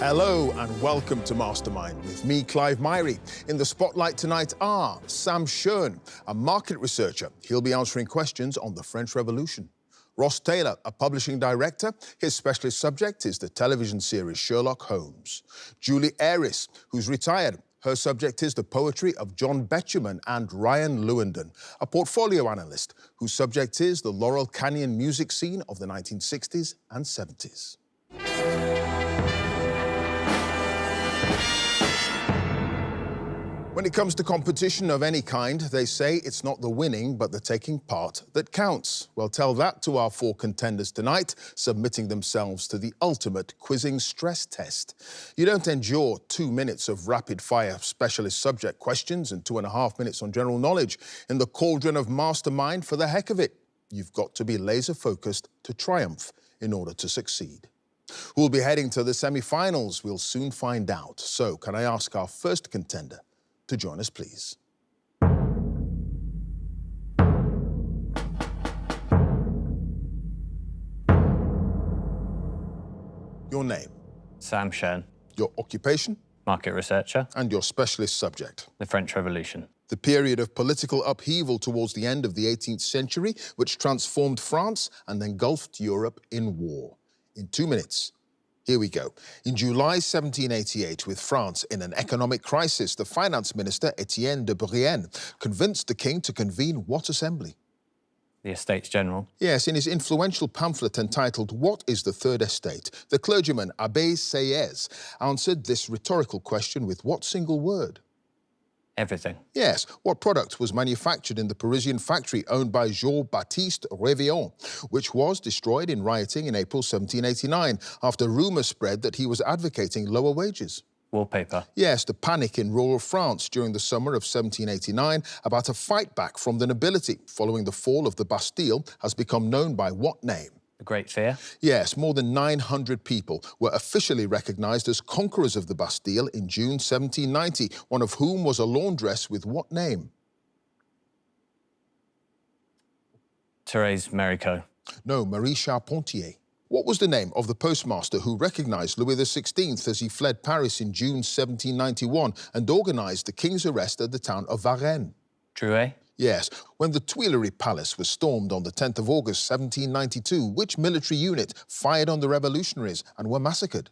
Hello and welcome to Mastermind with me, Clive Myrie. In the spotlight tonight are Sam Schön, a market researcher. He'll be answering questions on the French Revolution. Ross Taylor, a publishing director. His specialist subject is the television series Sherlock Holmes. Julie Ayres, who's retired. Her subject is the poetry of John Betjeman, and Ryan Lewandon, a portfolio analyst whose subject is the Laurel Canyon music scene of the 1960s and 70s. When it comes to competition of any kind, they say it's not the winning, but the taking part that counts. Well, tell that to our four contenders tonight, submitting themselves to the ultimate quizzing stress test. You don't endure 2 minutes of rapid-fire specialist subject questions and 2.5 minutes on general knowledge in the cauldron of Mastermind for the heck of it. You've got to be laser-focused to triumph in order to succeed. Who'll be heading to the semi-finals? We'll soon find out. So, can I ask our first contender to join us, please? Your name? Sam Schön. Your occupation? Market researcher. And your specialist subject? The French Revolution. The period of political upheaval towards the end of the 18th century, which transformed France and engulfed Europe in war. In 2 minutes, here we go. In July 1788, with France in an economic crisis, the finance minister, Etienne de Brienne, convinced the king to convene what assembly? The Estates General. Yes, in his influential pamphlet entitled What is the Third Estate?, the clergyman Abbé Sieyès answered this rhetorical question with what single word? Everything. Yes. What product was manufactured in the Parisian factory owned by Jean-Baptiste Révillon, which was destroyed in rioting in April 1789 after rumours spread that he was advocating lower wages? Wallpaper. Yes, the panic in rural France during the summer of 1789 about a fight back from the nobility following the fall of the Bastille has become known by what name? The Great Fear. Yes, more than 900 people were officially recognised as conquerors of the Bastille in June 1790, one of whom was a laundress with what name? Thérèse Méricault. No, Marie Charpentier. What was the name of the postmaster who recognised Louis XVI as he fled Paris in June 1791 and organised the king's arrest at the town of Varennes? Drouet. Yes. When the Tuileries Palace was stormed on the 10th of August 1792, which military unit fired on the revolutionaries and were massacred?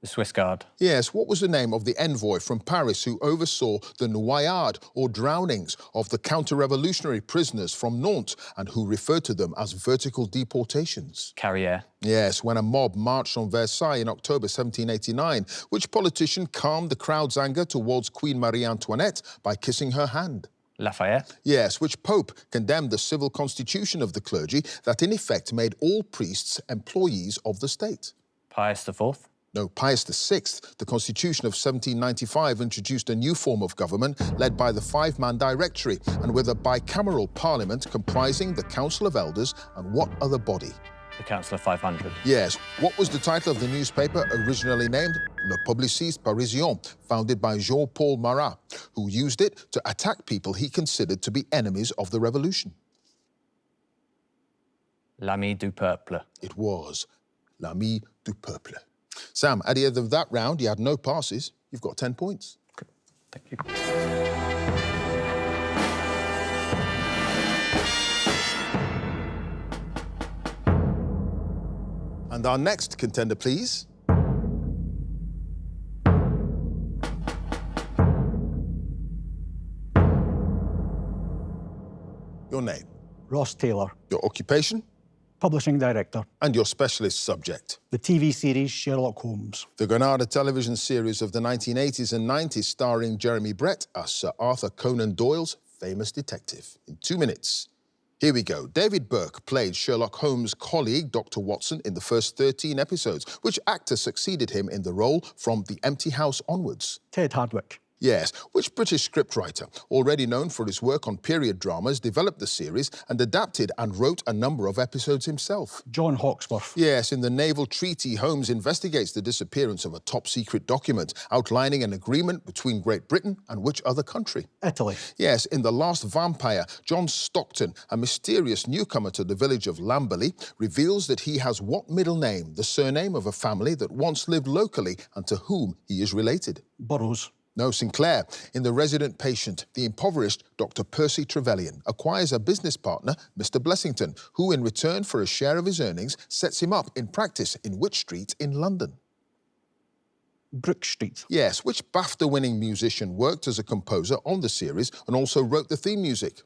The Swiss Guard. Yes. What was the name of the envoy from Paris who oversaw the noyades, or drownings, of the counter-revolutionary prisoners from Nantes and who referred to them as vertical deportations? Carrière. Yes, when a mob marched on Versailles in October 1789, which politician calmed the crowd's anger towards Queen Marie Antoinette by kissing her hand? Lafayette. Yes, which pope condemned the civil constitution of the clergy that in effect made all priests employees of the state? Pius IV. No, Pius VI. The Constitution of 1795 introduced a new form of government led by the five-man directory and with a bicameral parliament comprising the Council of Elders and what other body? The Council of 500. Yes. What was the title of the newspaper originally named Le Publiciste Parisien, founded by Jean-Paul Marat, who used it to attack people he considered to be enemies of the revolution? L'Ami du Peuple. It was L'Ami du Peuple. Sam, at the end of that round, you had no passes. You've got 10 points. Thank you. And our next contender, please. Your name? Ross Taylor. Your occupation? Publishing director. And your specialist subject? The TV series Sherlock Holmes. The Granada television series of the 1980s and 90s starring Jeremy Brett as Sir Arthur Conan Doyle's famous detective. In 2 minutes. Here we go. David Burke played Sherlock Holmes' colleague, Dr. Watson, in the first 13 episodes. Which actor succeeded him in the role from The Empty House onwards? Ted Hardwicke. Yes, which British scriptwriter, already known for his work on period dramas, developed the series and adapted and wrote a number of episodes himself? John Hawksworth. Yes, in the naval treaty, Holmes investigates the disappearance of a top-secret document outlining an agreement between Great Britain and which other country? Italy. Yes, in The Last Vampire, John Stockton, a mysterious newcomer to the village of Lamberley, reveals that he has what middle name, the surname of a family that once lived locally and to whom he is related? Burroughs. No, Sinclair. In The Resident Patient, the impoverished Dr. Percy Trevelyan acquires a business partner, Mr. Blessington, who, in return for a share of his earnings, sets him up in practice in which street in London? Brook Street. Yes, which BAFTA-winning musician worked as a composer on the series and also wrote the theme music?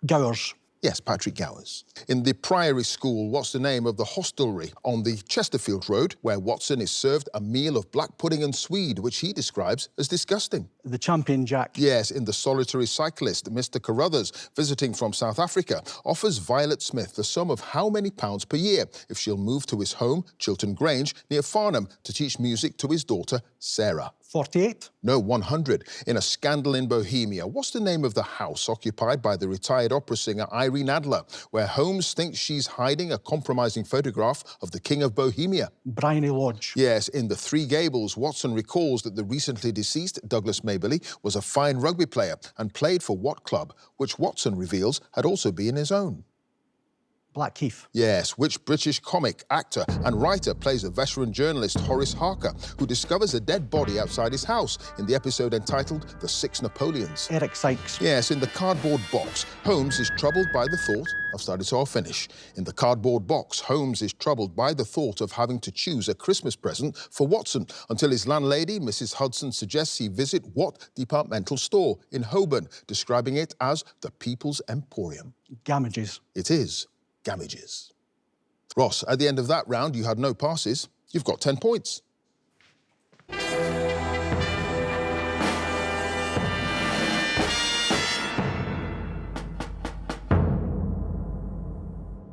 Gowers. Yes, Patrick Gowers. In The Priory School, what's the name of the hostelry on the Chesterfield Road where Watson is served a meal of black pudding and swede, which he describes as disgusting? The Champion Jack. Yes, in The Solitary Cyclist, Mr. Carruthers, visiting from South Africa, offers Violet Smith the sum of how many pounds per year if she'll move to his home, Chiltern Grange, near Farnham, to teach music to his daughter, Sarah? 48. No, 100. In A Scandal in Bohemia, what's the name of the house occupied by the retired opera singer Irene Adler, where Holmes thinks she's hiding a compromising photograph of the King of Bohemia? Bryony Lodge. Yes, in The Three Gables, Watson recalls that the recently deceased Douglas Maberly was a fine rugby player and played for what club, which Watson reveals had also been his own? Blackheath. Yes, which British comic, actor and writer plays a veteran journalist, Horace Harker, who discovers a dead body outside his house in the episode entitled The Six Napoleons? Eric Sykes. Yes, in The Cardboard Box, Holmes is troubled by the thought... I've started, so I'll finish. In The Cardboard Box, Holmes is troubled by the thought of having to choose a Christmas present for Watson until his landlady, Mrs. Hudson, suggests he visit what departmental store in Holborn, describing it as the People's Emporium? Gamages. It is Gamages. Ross, at the end of that round, you had no passes. You've got 10 points.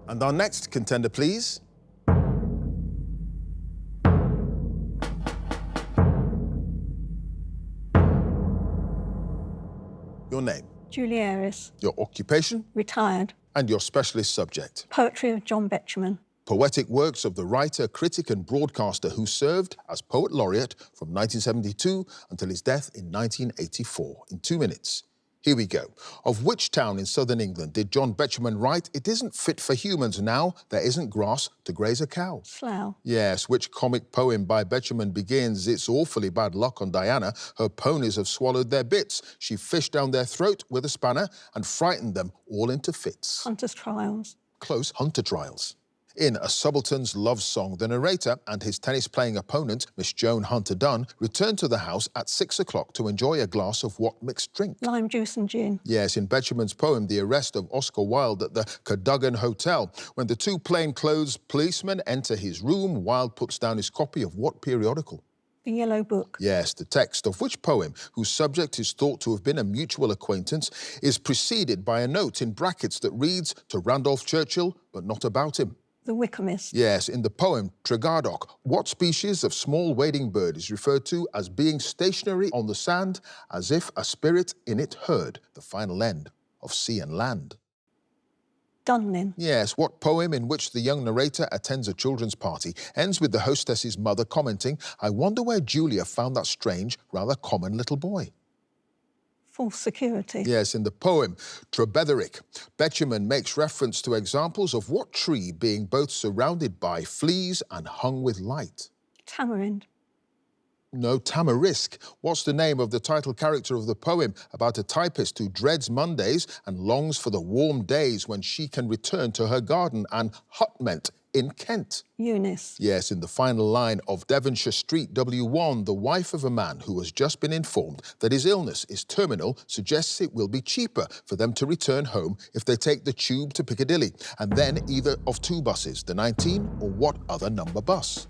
And our next contender, please. Your name. Julie Ayres. Your occupation. Retired. And your specialist subject. Poetry of John Betjeman. Poetic works of the writer, critic and broadcaster who served as Poet Laureate from 1972 until his death in 1984. In 2 minutes. Here we go. Of which town in southern England did John Betjeman write, "It isn't fit for humans now, there isn't grass to graze a cow"? Slough. Yes, which comic poem by Betjeman begins, "It's awfully bad luck on Diana, her ponies have swallowed their bits. She fished down their throat with a spanner and frightened them all into fits"? Hunter's Trials. Close. Hunter Trials. In A Subaltern's Love Song, the narrator and his tennis-playing opponent, Miss Joan Hunter-Dunn, return to the house at 6 o'clock to enjoy a glass of what mixed drink? Lime juice and gin. Yes, in Betjeman's poem, The Arrest of Oscar Wilde at the Cadogan Hotel, when the two plainclothes policemen enter his room, Wilde puts down his copy of what periodical? The Yellow Book. Yes, the text of which poem, whose subject is thought to have been a mutual acquaintance, is preceded by a note in brackets that reads, "To Randolph Churchill, but not about him"? The Wickermist. Yes, in the poem Tregardock, what species of small wading bird is referred to as being stationary on the sand as if a spirit in it heard the final end of sea and land? Dunlin. Yes, what poem in which the young narrator attends a children's party ends with the hostess's mother commenting, "I wonder where Julia found that strange, rather common little boy"? False Security. Yes, in the poem Trebetherick, Betjeman makes reference to examples of what tree being both surrounded by fleas and hung with light? Tamarind. No, Tamarisk. What's the name of the title character of the poem about a typist who dreads Mondays and longs for the warm days when she can return to her garden and hutment in Kent? Eunice. Yes, in the final line of Devonshire Street W1, the wife of a man who has just been informed that his illness is terminal suggests it will be cheaper for them to return home if they take the tube to Piccadilly, and then either of two buses, the 19 or what other number bus?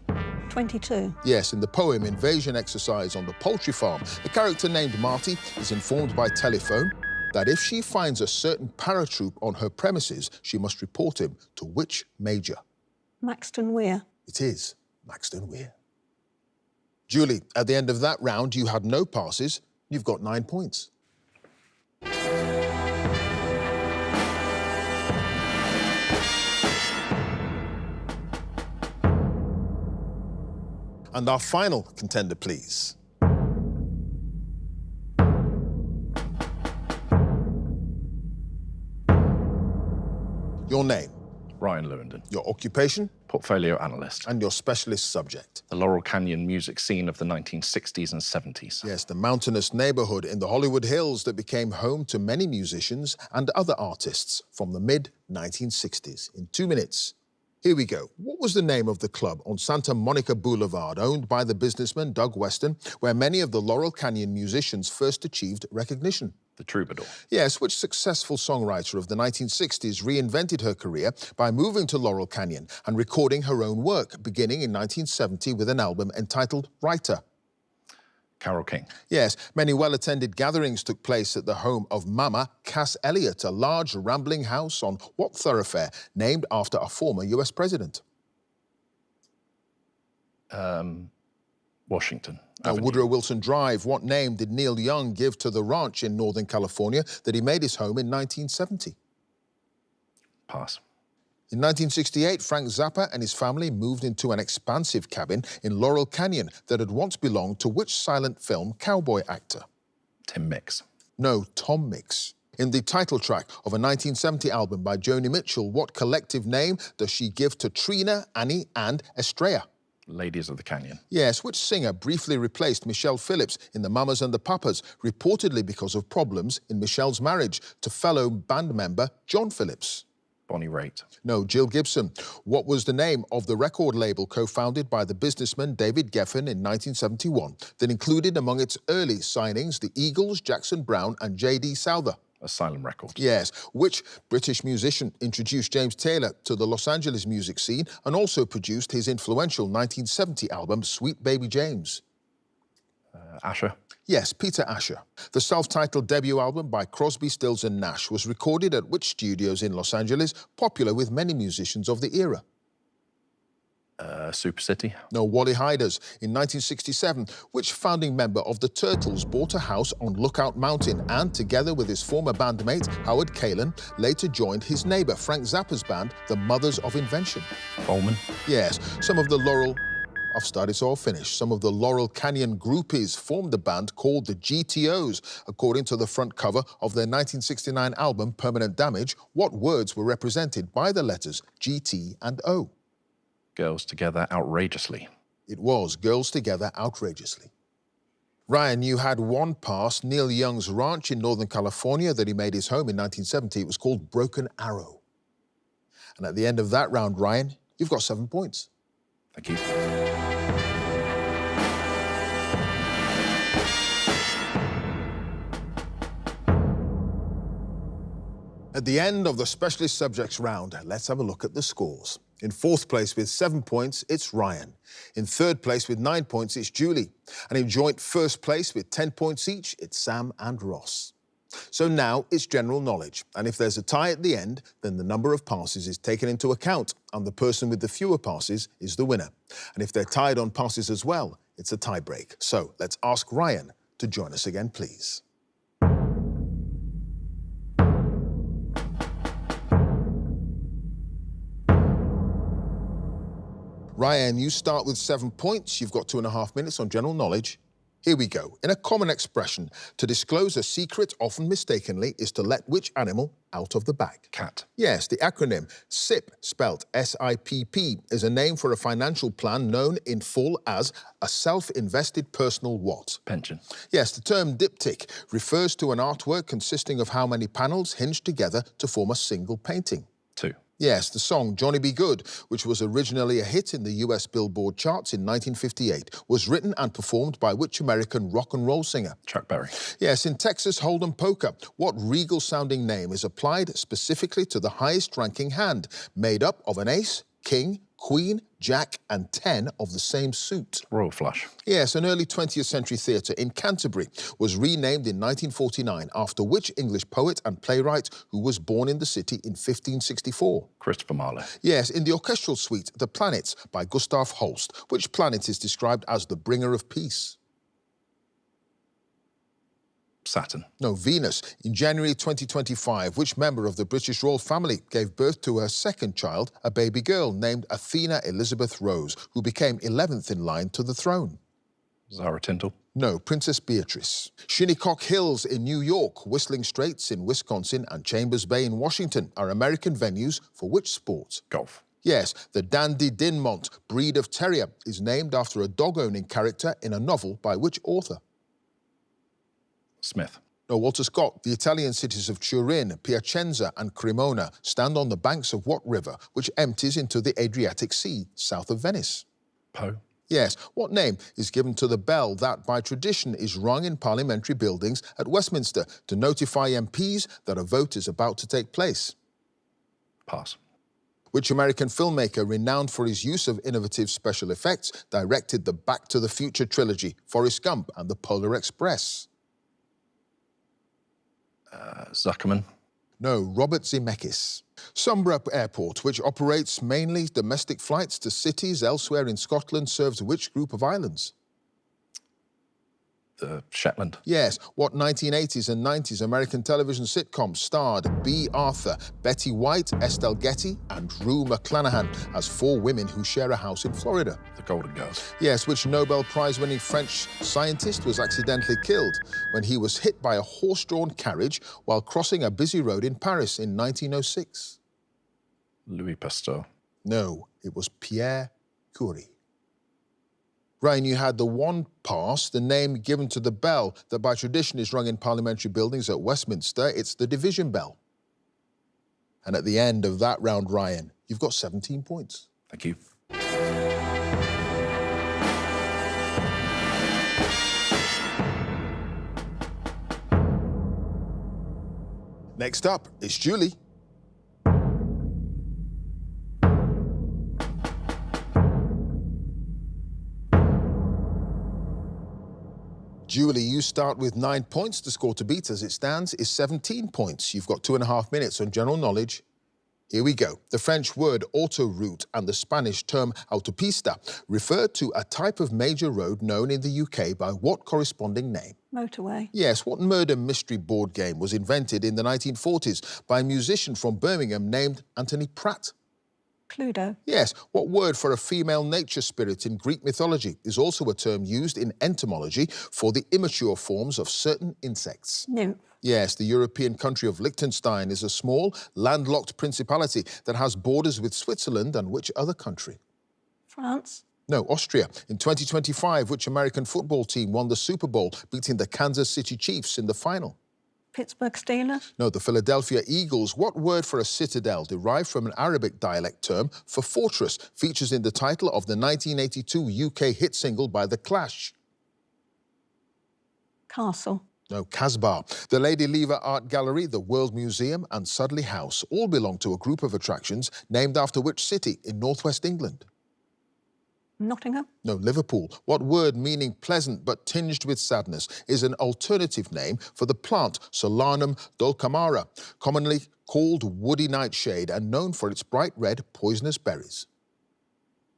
22. Yes, in the poem Invasion Exercise on the Poultry Farm, the character named Marty is informed by telephone that if she finds a certain paratroop on her premises, she must report him to which major? Maxton Weir. It is Maxton Weir. Julie, at the end of that round, you had no passes. You've got 9 points. And our final contender, please. Your name, Ryan Lewandon, your occupation, portfolio analyst. and your specialist subject. The Laurel Canyon music scene of the 1960s and 70s. Yes, the mountainous neighborhood in the Hollywood Hills that became home to many musicians and other artists from the mid-1960s. In 2 minutes, here we go. What was the name of the club on Santa Monica Boulevard, owned by the businessman Doug Weston, where many of the Laurel Canyon musicians first achieved recognition? The Troubadour. Yes, which successful songwriter of the 1960s reinvented her career by moving to Laurel Canyon and recording her own work, beginning in 1970 with an album entitled Writer? Carole King. Yes, many well-attended gatherings took place at the home of Mama Cass Elliot, a large, rambling house on what thoroughfare, named after a former US president? Washington. Now, Avenue. Woodrow Wilson Drive. What name did Neil Young give to the ranch in Northern California that he made his home in 1970? Pass. In 1968, Frank Zappa and his family moved into an expansive cabin in Laurel Canyon that had once belonged to which silent film cowboy actor? Tim Mix. No, Tom Mix. In the title track of a 1970 album by Joni Mitchell, what collective name does she give to Trina, Annie and Estrella? Ladies of the Canyon. Yes, which singer briefly replaced Michelle Phillips in the Mamas and the Papas, reportedly because of problems in Michelle's marriage to fellow band member John Phillips? Bonnie Raitt. No, Jill Gibson. What was the name of the record label co-founded by the businessman David Geffen in 1971 that included among its early signings the Eagles, Jackson Browne and J.D. Souther? Asylum Records. Yes. Which British musician introduced James Taylor to the Los Angeles music scene and also produced his influential 1970 album Sweet Baby James? Asher. Yes, Peter Asher. The self-titled debut album by Crosby, Stills and Nash was recorded at which studios in Los Angeles, popular with many musicians of the era? Super City. No, Wally Heider's. In 1967, which founding member of the Turtles bought a house on Lookout Mountain and, together with his former bandmate, Howard Kaylan, later joined his neighbor Frank Zappa's band, the Mothers of Invention? Coleman. Yes, some of the Laurel... I've started, so I'll finish. Some of the Laurel Canyon groupies formed a band called the GTOs. According to the front cover of their 1969 album, Permanent Damage, what words were represented by the letters GT and O? Girls Together Outrageously. It was Girls Together Outrageously. Ryan, you had one pass. Neil Young's ranch in Northern California that he made his home in 1970. It was called Broken Arrow. And at the end of that round, Ryan, you've got 7 points. Thank you. At the end of the specialist subjects round, let's have a look at the scores. In fourth place with 7 points, it's Ryan. In third place with 9 points, it's Julie. And in joint first place with 10 points each, it's Sam and Ross. So now it's general knowledge. And if there's a tie at the end, then the number of passes is taken into account, and the person with the fewer passes is the winner. And if they're tied on passes as well, it's a tie break. So let's ask Ryan to join us again, please. Ryan, you start with 7 points. You've got 2.5 minutes on general knowledge. Here we go. In a common expression, to disclose a secret, often mistakenly, is to let which animal out of the bag? Cat. Yes, the acronym SIP, spelt S-I-P-P, is a name for a financial plan known in full as a self-invested personal what? Pension. Yes, the term diptych refers to an artwork consisting of how many panels hinged together to form a single painting? 2. Yes, the song Johnny Be Good, which was originally a hit in the US Billboard charts in 1958, was written and performed by which American rock and roll singer? Chuck Berry. Yes, in Texas Hold'em poker, what regal-sounding name is applied specifically to the highest-ranking hand, made up of an ace, king, Queen, Jack and 10 of the same suit. Royal flush. Yes, an early 20th century theatre in Canterbury was renamed in 1949 after which English poet and playwright who was born in the city in 1564? Christopher Marlowe. Yes, in the orchestral suite, The Planets by Gustav Holst, which planet is described as the bringer of peace? Saturn. No, Venus. In January 2025, which member of the British royal family gave birth to her second child, a baby girl named Athena Elizabeth Rose, who became 11th in line to the throne? Zara Tindall. No, Princess Beatrice. Shinnecock Hills in New York, Whistling Straits in Wisconsin and Chambers Bay in Washington are American venues for which sport? Golf. Yes, the Dandy Dinmont breed of terrier is named after a dog-owning character in a novel by which author? Smith. No, Walter Scott. The Italian cities of Turin, Piacenza and Cremona stand on the banks of what river which empties into the Adriatic Sea, south of Venice? Poe. Yes. What name is given to the bell that, by tradition, is rung in parliamentary buildings at Westminster to notify MPs that a vote is about to take place? Pass. Which American filmmaker, renowned for his use of innovative special effects, directed the Back to the Future trilogy, Forrest Gump and the Polar Express? Zuckerman. No, Robert Zemeckis. Sombra Airport, which operates mainly domestic flights to cities elsewhere in Scotland, serves which group of islands? The Shetland. Yes. What 1980s and 90s American television sitcoms starred B. Arthur, Betty White, Estelle Getty and Rue McClanahan as four women who share a house in Florida? The Golden Girls. Yes. Which Nobel Prize-winning French scientist was accidentally killed when he was hit by a horse-drawn carriage while crossing a busy road in Paris in 1906? Louis Pasteur. No, it was Pierre Curie. Ryan, you had the one pass, the name given to the bell that by tradition is rung in parliamentary buildings at Westminster. It's the division bell. And at the end of that round, Ryan, you've got 17 points. Thank you. Next up, it's Julie. Julie, you start with 9 points. The score to beat, as it stands, is 17 points. You've got 2.5 minutes on general knowledge. Here we go. The French word autoroute and the Spanish term autopista refer to a type of major road known in the UK by what corresponding name? Motorway. Yes, what murder mystery board game was invented in the 1940s by a musician from Birmingham named Anthony Pratt? Cluedo. Yes, what word for a female nature spirit in Greek mythology is also a term used in entomology for the immature forms of certain insects? Nymph. Yes, the European country of Liechtenstein is a small, landlocked principality that has borders with Switzerland and which other country? France. No, Austria. In 2025, which American football team won the Super Bowl, beating the Kansas City Chiefs in the final? Pittsburgh Steelers. No, the Philadelphia Eagles. What word for a citadel, derived from an Arabic dialect term for fortress, features in the title of the 1982 UK hit single by The Clash? Castle. No, Casbah. The Lady Lever Art Gallery, the World Museum and Sudley House all belong to a group of attractions named after which city in northwest England? Nottingham. No, Liverpool. What word meaning pleasant but tinged with sadness is an alternative name for the plant Solanum dulcamara, commonly called woody nightshade and known for its bright red poisonous berries?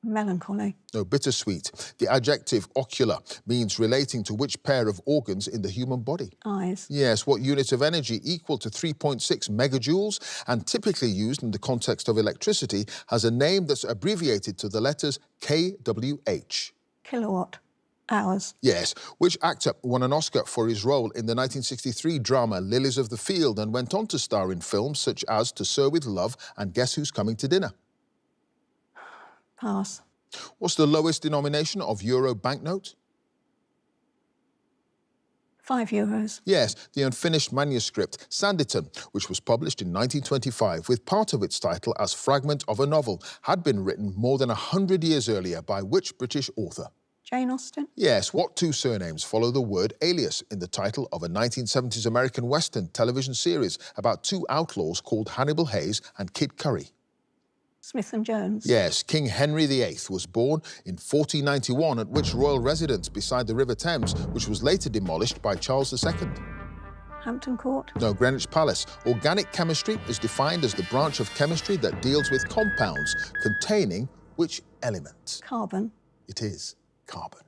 Melancholy. No, bittersweet. The adjective ocular means relating to which pair of organs in the human body? Eyes. Yes, what unit of energy equal to 3.6 megajoules and typically used in the context of electricity has a name that's abbreviated to the letters kWh? Kilowatt. Hours. Yes. Which actor won an Oscar for his role in the 1963 drama Lilies of the Field and went on to star in films such as To Sir With Love and Guess Who's Coming to Dinner? Pass. What's the lowest denomination of euro banknote? €5. Yes, the unfinished manuscript Sanditon, which was published in 1925 with part of its title as fragment of a novel, had been written more than 100 years earlier by which British author? Jane Austen. Yes, what two surnames follow the word alias in the title of a 1970s American Western television series about two outlaws called Hannibal Hayes and Kid Curry? Smith and Jones. Yes, King Henry VIII was born in 1491 at which royal residence beside the River Thames, which was later demolished by Charles II? Hampton Court. No, Greenwich Palace. Organic chemistry is defined as the branch of chemistry that deals with compounds containing which element? Carbon. It is carbon.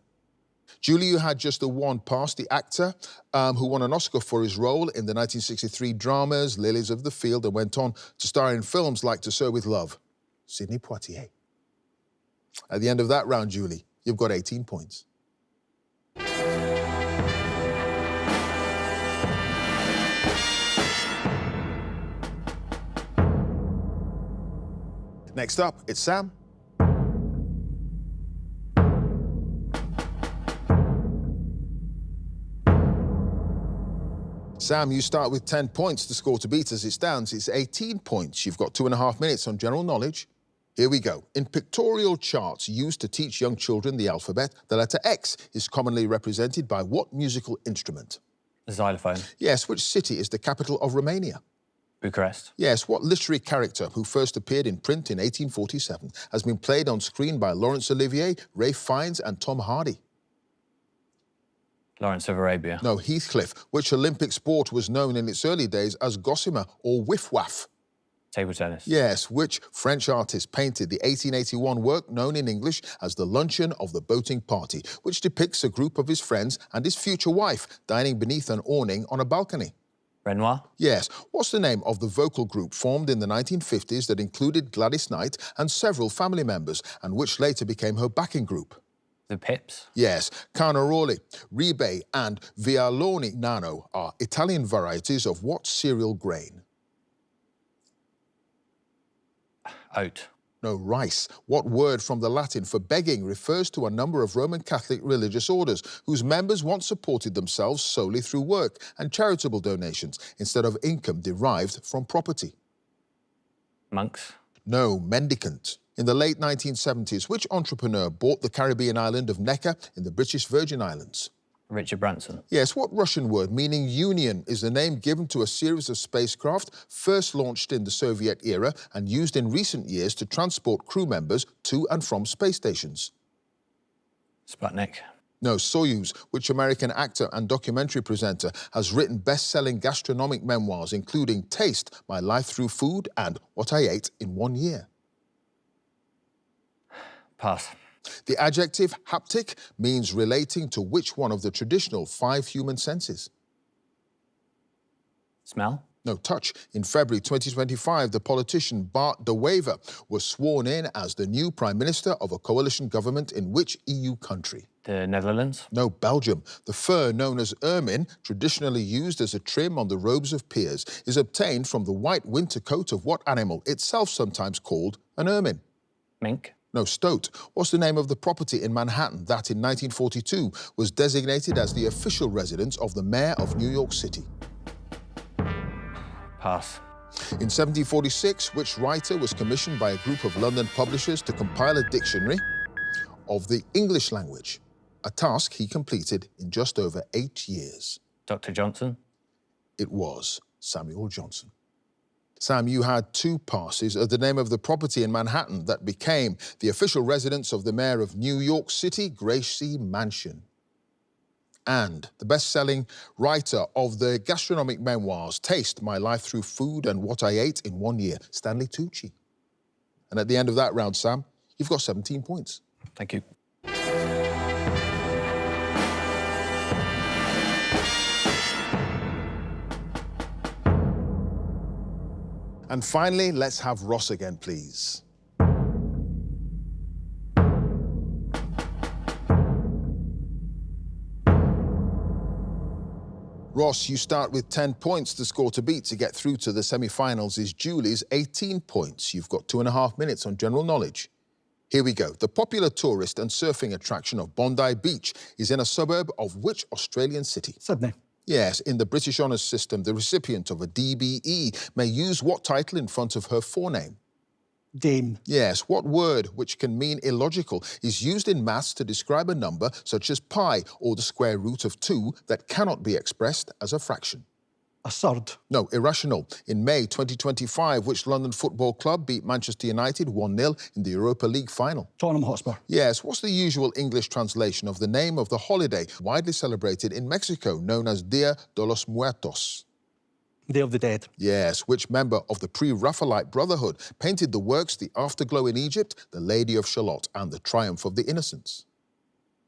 Julie, you had just the one pass, the actor who won an Oscar for his role in the 1963 dramas Lilies of the Field and went on to star in films like To Sir With Love, Sidney Poitier. At the end of that round, Julie, you've got 18 points. Next up, it's Sam. Sam, you start with 10 points. The score to beat as it stands is 18 points. You've got 2.5 minutes on general knowledge. Here we go. In pictorial charts used to teach young children the alphabet, the letter X is commonly represented by what musical instrument? The xylophone. Yes, which city is the capital of Romania? Bucharest. Yes, what literary character who first appeared in print in 1847 has been played on screen by Laurence Olivier, Ralph Fiennes and Tom Hardy? Lawrence of Arabia. No, Heathcliff. Which Olympic sport was known in its early days as gossamer or whiff-waff? Table tennis. Yes, which French artist painted the 1881 work known in English as The Luncheon of the Boating Party, which depicts a group of his friends and his future wife dining beneath an awning on a balcony? Renoir. Yes. What's the name of the vocal group formed in the 1950s that included Gladys Knight and several family members, and which later became her backing group? The Pips. Yes. Carnaroli, Ribe and Vialoni Nano are Italian varieties of what cereal grain? Oat. No, rice. What word from the Latin for begging refers to a number of Roman Catholic religious orders whose members once supported themselves solely through work and charitable donations instead of income derived from property? Monks. No, mendicant. In the late 1970s, which entrepreneur bought the Caribbean island of Necker in the British Virgin Islands? Richard Branson. Yes, what Russian word meaning union is the name given to a series of spacecraft first launched in the Soviet era and used in recent years to transport crew members to and from space stations? Sputnik. No, Soyuz, which American actor and documentary presenter has written best-selling gastronomic memoirs including Taste, My Life Through Food and What I Ate in 1 Year? Pass. The adjective haptic means relating to which one of the traditional 5 human senses? Smell. No, touch. In February 2025, the politician Bart De Wever was sworn in as the new Prime Minister of a coalition government in which EU country? The Netherlands. No, Belgium. The fur known as ermine, traditionally used as a trim on the robes of peers, is obtained from the white winter coat of what animal, itself sometimes called an ermine? Mink. No, Stoat. What's the name of the property in Manhattan that in 1942 was designated as the official residence of the mayor of New York City? Pass. In 1746, which writer was commissioned by a group of London publishers to compile a dictionary of the English language, a task he completed in just over 8 years? Dr. Johnson. It was Samuel Johnson. Sam, you had 2 passes of the name of the property in Manhattan that became the official residence of the mayor of New York City, Gracie Mansion. And the best-selling writer of the gastronomic memoirs, Taste, My Life Through Food and What I Ate in 1 Year, Stanley Tucci. And at the end of that round, Sam, you've got 17 points. Thank you. And finally, let's have Ross again, please. Ross, you start with 10 points. The score to beat to get through to the semi-finals is Julie's 18 points. You've got 2.5 minutes on general knowledge. Here we go. The popular tourist and surfing attraction of Bondi Beach is in a suburb of which Australian city? Sydney. Yes, in the British honours system, the recipient of a DBE may use what title in front of her forename? Dame. Yes, what word, which can mean illogical, is used in maths to describe a number such as pi or the square root of 2 that cannot be expressed as a fraction? Absurd. No, irrational. In May 2025, which London football club beat Manchester United 1-0 in the Europa League final? Tottenham Hotspur. Yes, what's the usual English translation of the name of the holiday widely celebrated in Mexico, known as Dia de los Muertos? Day of the Dead. Yes, which member of the Pre-Raphaelite Brotherhood painted the works The Afterglow in Egypt, The Lady of Shalott, and The Triumph of the Innocents?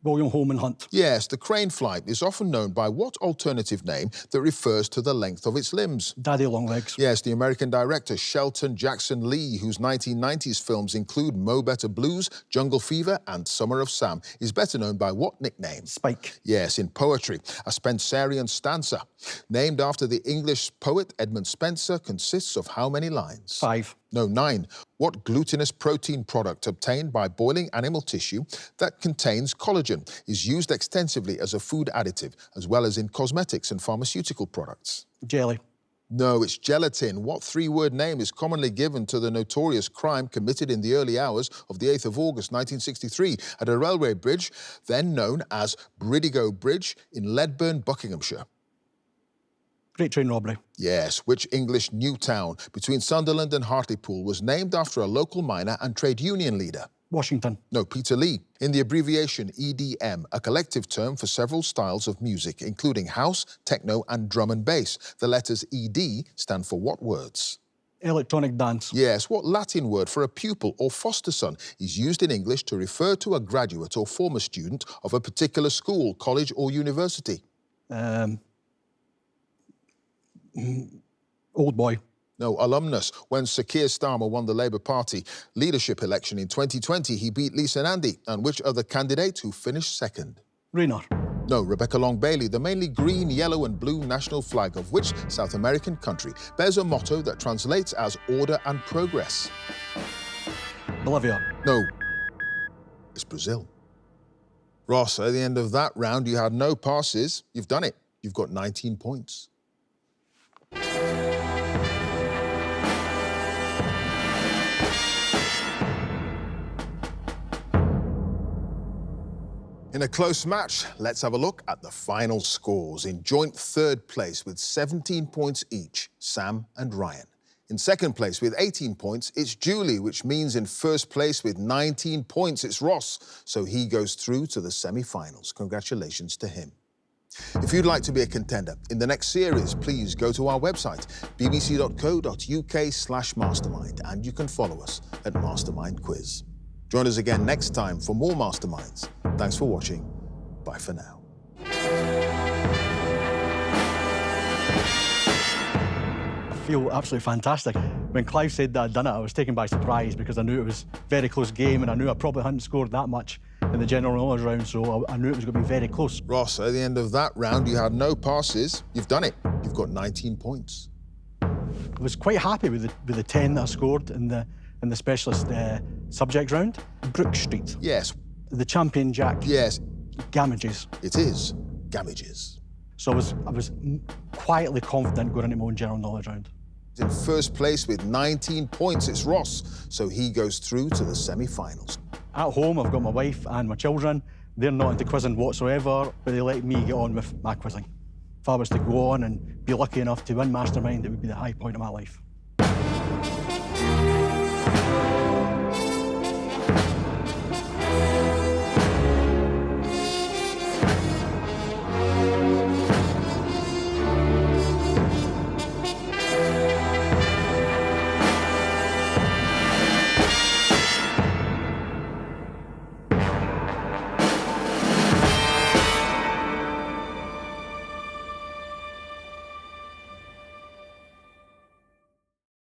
William Holman Hunt. Yes, the crane flight is often known by what alternative name that refers to the length of its limbs? Daddy Longlegs. Yes, the American director Shelton Jackson Lee, whose 1990s films include Mo Better Blues, Jungle Fever and Summer of Sam, is better known by what nickname? Spike. Yes, in poetry, a Spenserian stanza. Named after the English poet Edmund Spenser, consists of how many lines? 5. No, 9. What glutinous protein product obtained by boiling animal tissue that contains collagen is used extensively as a food additive, as well as in cosmetics and pharmaceutical products? Jelly. No, it's gelatin. What 3-word name is commonly given to the notorious crime committed in the early hours of the 8th of August 1963 at a railway bridge, then known as Bridigo Bridge in Ledburn, Buckinghamshire? Great Train Robbery. Yes, which English new town between Sunderland and Hartlepool was named after a local miner and trade union leader? Washington. No, Peterlee. In the abbreviation EDM, a collective term for several styles of music, including house, techno and drum and bass. The letters ED stand for what words? Electronic dance. Yes, what Latin word for a pupil or foster son is used in English to refer to a graduate or former student of a particular school, college or university? Old boy. No, alumnus. When Sir Keir Starmer won the Labour Party leadership election in 2020, he beat Lisa Nandy. And which other candidate who finished second? Rayner. No, Rebecca Long Bailey. The mainly green, yellow and blue national flag of which South American country bears a motto that translates as order and progress? Bolivia. No, it's Brazil. Ross, at the end of that round, you had no passes. You've done it. You've got 19 points. In a close match, let's have a look at the final scores. In joint third place with 17 points each, Sam and Ryan. In second place with 18 points, it's Julie, which means in first place with 19 points, it's Ross. So he goes through to the semi-finals. Congratulations to him. If you'd like to be a contender in the next series, please go to our website, bbc.co.uk/mastermind, and you can follow us at Mastermind Quiz. Join us again next time for more Masterminds. Thanks for watching. Bye for now. I feel absolutely fantastic. When Clive said that I'd done it, I was taken by surprise because I knew it was a very close game and I knew I probably hadn't scored that much in the general knowledge round, so I knew it was going to be very close. Ross, at the end of that round, you had no passes. You've done it. You've got 19 points. I was quite happy with the 10 that I scored in the specialist subject round. Brook Street. Yes. The champion Jack. Yes. Gamages. It is Gamages. So I was quietly confident going into my own general knowledge round. In first place with 19 points, it's Ross. So he goes through to the semi-finals. At home, I've got my wife and my children. They're not into quizzing whatsoever, but they let me get on with my quizzing. If I was to go on and be lucky enough to win Mastermind, it would be the high point of my life.